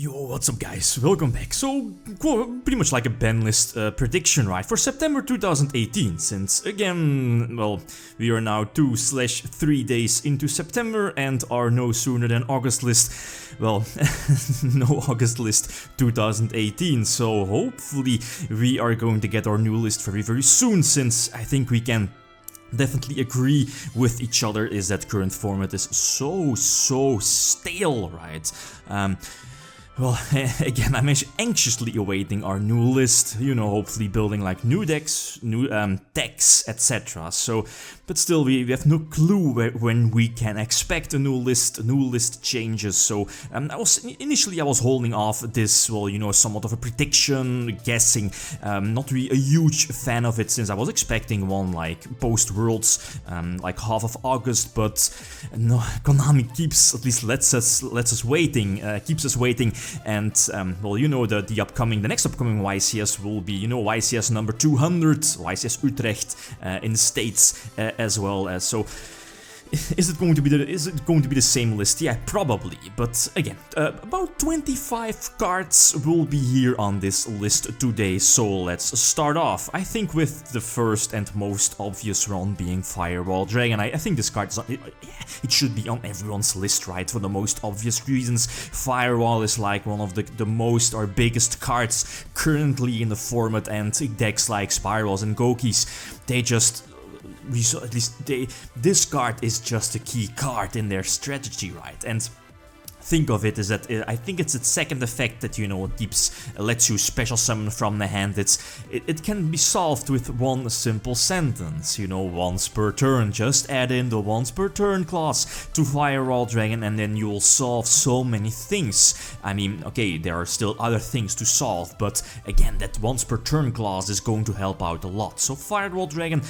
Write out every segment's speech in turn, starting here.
Yo, what's up guys, welcome back. So, pretty much like a ban list prediction, right, for September 2018, since again, well, we are now 2/3 days into September and are no sooner than August list, well, no August list 2018, so hopefully we are going to get our new list very soon, since I think we can definitely agree with each other is that current format is so stale, right? Well, again, I'm anxiously awaiting our new list, you know, hopefully building like new decks, new decks, etc. So, but still, we have no clue when we can expect a new list changes. So, initially I was holding off this, well, you know, somewhat of a prediction, guessing, not really a huge fan of it, since I was expecting one like post-Worlds, like half of August, but no, Konami keeps, at least lets us waiting, keeps us waiting. And well, you know, the next upcoming YCS will be, you know, YCS number 200, YCS Utrecht in the States as well. So is it going to be the same list? Yeah, probably. But again, about 25 cards will be here on this list today. So let's start off. I think with the first and most obvious one being Firewall Dragon. I think this card is it should be on everyone's list, right? For the most obvious reasons. Firewall is like one of the most or biggest cards currently in the format, and decks like Spirals and Gokis, they just, at least this card is just a key card in their strategy, right? And think of it is that I think it's its second effect that, you know, lets you special summon from the hand. It can be solved with one simple sentence, you know, once per turn. Just add in the once per turn clause to Firewall Dragon and then you'll solve so many things. I mean, okay, there are still other things to solve, but again, that once per turn clause is going to help out a lot. So Firewall Dragon,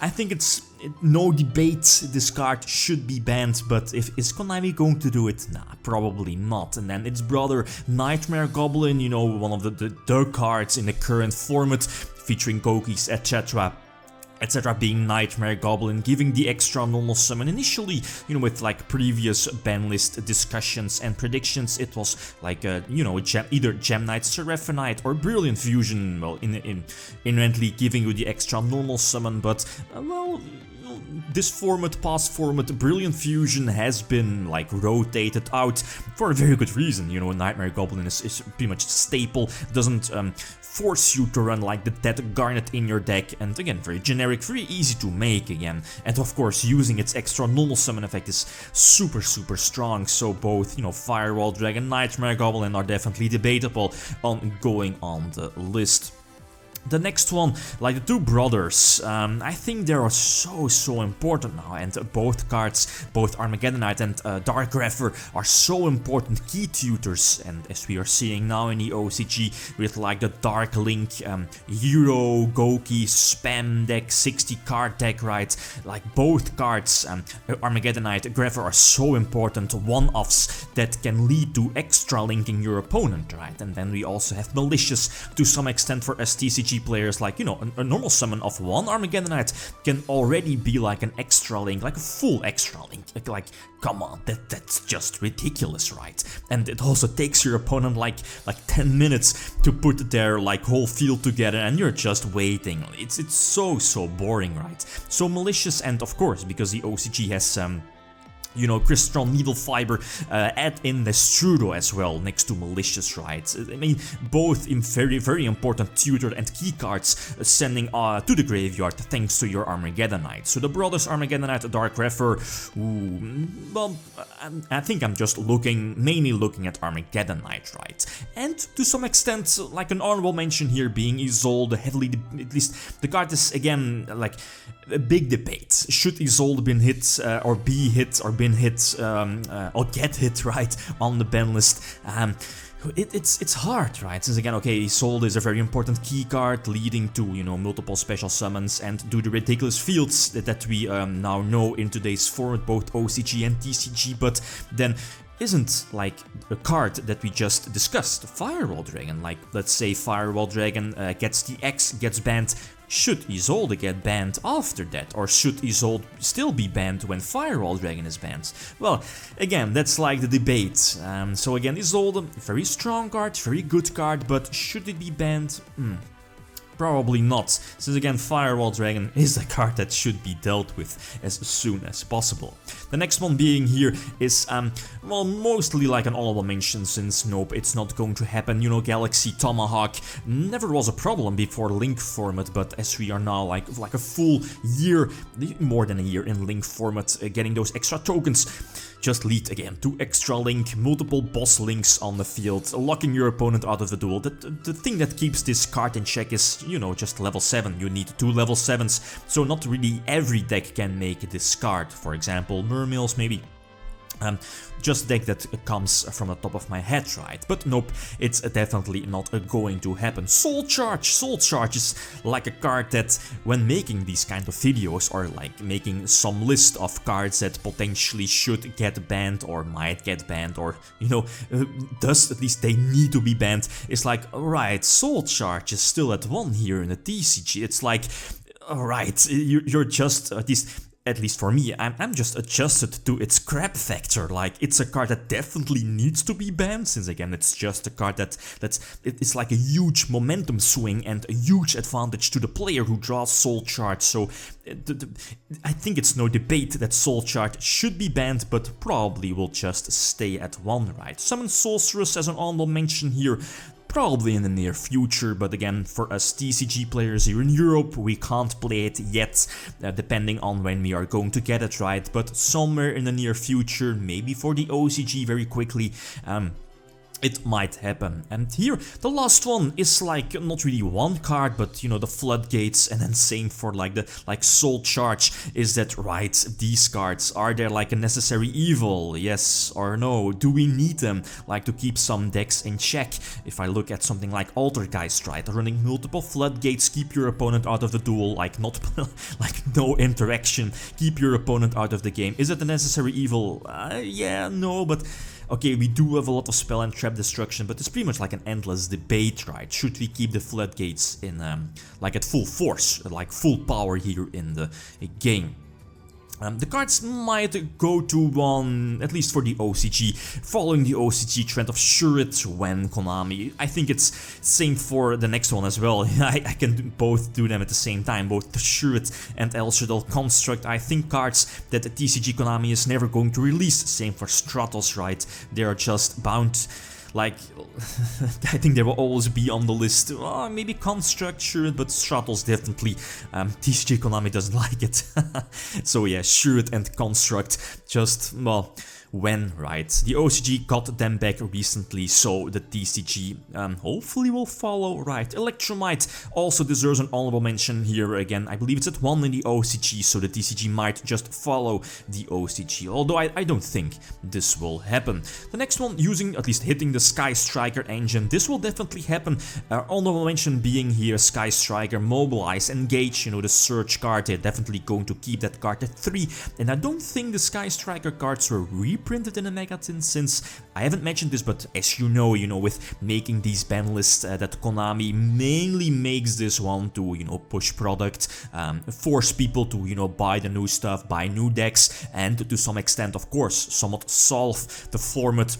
I think it's no debate, this card should be banned, but is Konami going to do it? Nah, probably not. And then its brother, Nightmare Goblin, you know, one of the cards in the current format, featuring Gokis, etc., being Nightmare Goblin, giving the extra normal summon. Initially, you know, with like previous ban list discussions and predictions, it was like, you know, either Gem Knight, Seraphinite, or Brilliant Fusion, well, inherently giving you the extra normal summon, but, well, this past format, Brilliant Fusion has been like rotated out for a very good reason. You know, Nightmare Goblin is pretty much staple, doesn't force you to run like the Dead Garnet in your deck, and again, very generic, very easy to make again. And of course, using its extra normal summon effect is super strong, so both, you know, Firewall Dragon, Nightmare Goblin are definitely debatable on going on the list. The next one, like the two brothers, I think they are so important now, and both cards, both Armageddonite and Dark Grepher, are so important key tutors, and as we are seeing now in the OCG with like the Dark Link, Euro, Goki, spam deck, 60 card deck, right? Like both cards, Armageddonite, Grepher, are so important one-offs that can lead to extra linking your opponent, right? And then we also have Malicious to some extent for STCG players, like, you know, a normal summon of one Armageddonite can already be like an extra link, like a full extra link. Like come on, that's just ridiculous, right? And it also takes your opponent like 10 minutes to put their like whole field together, and you're just waiting. It's so boring, right? So Malicious, and of course, because the OCG has you know, Crystal Needle Fiber, add in the Strudo as well, next to Malicious, right? I mean, both in very important tutor and key cards sending to the graveyard thanks to your Armageddonite. So the brothers Armageddonite, Dark Grepher, well, I think I'm just mainly looking at Armageddonite, right? And to some extent, like an honorable mention here being Isolde, heavily, at least the card is again like a big debate. Should Isolde been hit or be hit or been hit or get hit, right, on the ban list? It's hard, right? Since again, okay, Isolde is a very important key card leading to, you know, multiple special summons and do the ridiculous fields that we now know in today's format, both OCG and TCG, but then isn't like a card that we just discussed, Firewall Dragon. Like, let's say Firewall Dragon gets the X, gets banned, should Isolde get banned after that, or should Isolde still be banned when Firewall Dragon is banned? Well, again, that's like the debate. So again, Isolde, very strong card, very good card, but should it be banned? Probably not, since again Firewall Dragon is a card that should be dealt with as soon as possible. The next one being here is, well, mostly like an honorable mention, since nope, it's not going to happen. You know, Galaxy Tomahawk never was a problem before Link format, but as we are now like a full year, more than a year in Link format, getting those extra tokens just lead again to extra Link, multiple boss links on the field, locking your opponent out of the duel. The thing that keeps this card in check is, you know, just level 7. You need 2 level 7s, so not really every deck can make this card. For example, Mermails maybe. Just a deck that comes from the top of my head, right? But nope, it's definitely not going to happen. Soul Charge is like a card that, when making these kind of videos, or like making some list of cards that potentially should get banned or might get banned, or, you know, thus at least they need to be banned, it's like, alright, Soul Charge is still at 1 here in the TCG. It's like, alright, you're just at least for me, I'm just adjusted to its crap factor. Like, it's a card that definitely needs to be banned, since again, it's just a card it's like a huge momentum swing and a huge advantage to the player who draws Soul Charge. So I think it's no debate that Soul Charge should be banned, but probably will just stay at 1, right? Summon Sorceress as an honorable mention here. Probably in the near future, but again, for us TCG players here in Europe, we can't play it yet, depending on when we are going to get it, right? But somewhere in the near future, maybe for the OCG very quickly, it might happen. And here, the last one is like not really one card, but you know, the Floodgates, and then same for like the Soul Charge. Is that right? These cards, are they like a necessary evil? Yes or no? Do we need them like to keep some decks in check? If I look at something like Altergeist, right, running multiple Floodgates, keep your opponent out of the duel, like not like no interaction, keep your opponent out of the game. Is it a necessary evil? Yeah, no, but okay, we do have a lot of spell and trap destruction, but it's pretty much like an endless debate, right? Should we keep the Floodgates in, like at full force, like full power here in the game? The cards might go to 1, at least for the OCG, following the OCG trend of Shurit when Konami. I think it's same for the next one as well. I can both do them at the same time, both the Shurit and El Shaddoll Construct. I think cards that the TCG Konami is never going to release. Same for Stratos, right? They are just bound. Like, I think they will always be on the list. Maybe Construct, sure, but Stratos definitely. TCG Konami doesn't like it. So yeah, Shurit and Construct, just, well, when, right? The OCG got them back recently, so the TCG hopefully will follow, right? Electromite also deserves an honorable mention here again. I believe it's at 1 in the OCG, so the TCG might just follow the OCG, although I don't think this will happen. The next one, using, at least hitting the Sky Striker engine, this will definitely happen. Honorable mention being here, Sky Striker, Mobilize, Engage, you know, the Surge card. They're definitely going to keep that card at 3, and I don't think the Sky Striker cards were reprinted in a Megatin, since I haven't mentioned this, but as you know, with making these ban lists, that Konami mainly makes this one to, you know, push product, force people to, you know, buy the new stuff, buy new decks, and to some extent, of course, somewhat solve the format,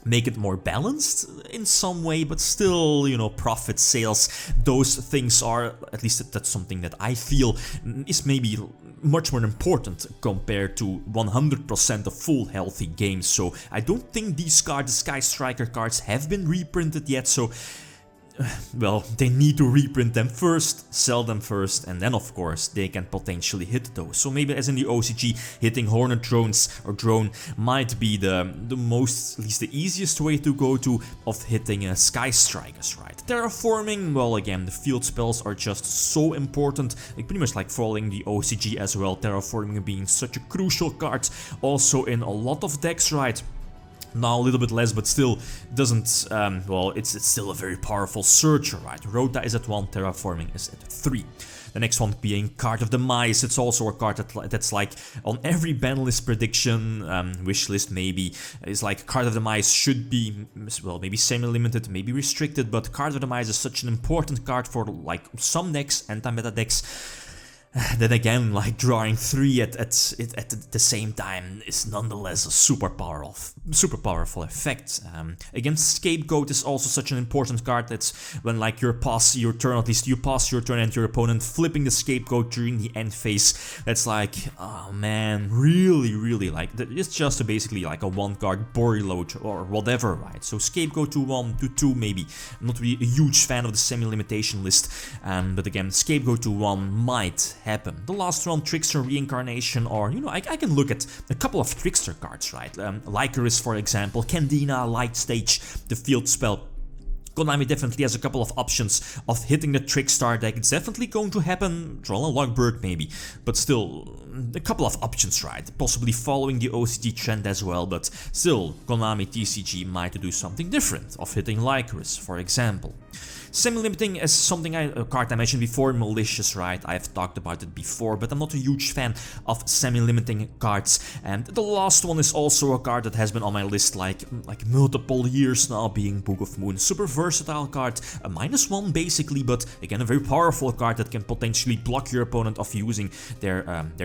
make it more balanced in some way, but still, you know, profit, sales, those things are, at least that's something that I feel is maybe much more important compared to 100% of full healthy games. So I don't think these cards, the Sky Striker cards, have been reprinted yet, so well, they need to reprint them first, sell them first, and then of course they can potentially hit those. So maybe as in the OCG, hitting Hornet drones or drone might be the most, at least the easiest way to go to of hitting Sky Strikers, right? Terraforming, well, again, the field spells are just so important, like pretty much like following the OCG as well, Terraforming being such a crucial card also in a lot of decks, right? Now a little bit less, but still doesn't, well, it's still a very powerful searcher, right? Rota is at 1, Terraforming is at 3. The next one being Card of the Mice. It's also a card that's like on every banlist prediction, wishlist maybe, is like Card of the Mice should be, well, maybe semi-limited, maybe restricted, but Card of the Mice is such an important card for like some decks, anti-meta decks. Then again, like drawing 3 at the same time is nonetheless a super powerful effect. Again, Scapegoat is also such an important card. That's when like you pass your turn, at least you pass your turn and your opponent flipping the Scapegoat during the end phase. That's like, oh man, really like, it's just basically like a 1 card Bori load or whatever, right? So Scapegoat to 1, to 2 maybe. I'm not really a huge fan of the semi-limitation list, but again, Scapegoat to 1 might happen. The last one, Trickster Reincarnation, or, you know, I can look at a couple of Trickster cards, right? Lycoris, for example, Candina, Light Stage, the field spell. Konami definitely has a couple of options of hitting the Trickstar deck. It's definitely going to happen, Troll and Logbird maybe, but still, a couple of options, right? Possibly following the OCG trend as well, but still, Konami TCG might do something different, of hitting Lycoris, for example. Semi-limiting is something a card I mentioned before, Malicious, right? I've talked about it before, but I'm not a huge fan of semi-limiting cards. And the last one is also a card that has been on my list like multiple years now, being Book of Moon. Super versatile card, a -1 basically, but again a very powerful card that can potentially block your opponent of using their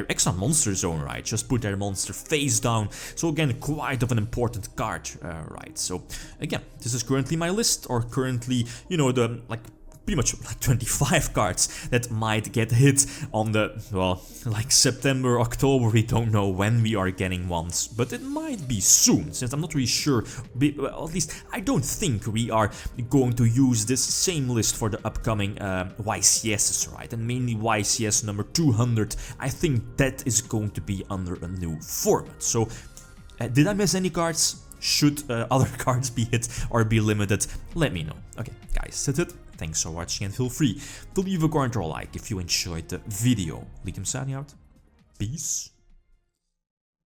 extra monster zone, right? Just put their monster face down. So again, quite of an important card, right? So again, this is currently my list, or currently, you know, the like pretty much like 25 cards that might get hit on the, well, like September, October. We don't know when we are getting ones, but it might be soon, since I'm not really sure. Well, at least I don't think we are going to use this same list for the upcoming YCSs, right? And mainly YCS number 200. I think that is going to be under a new format. So did I miss any cards? Should other cards be hit or be limited? Let me know. Okay, guys, that's it. Thanks for watching, and feel free to leave a comment or a like if you enjoyed the video. Lithium signing out. Peace.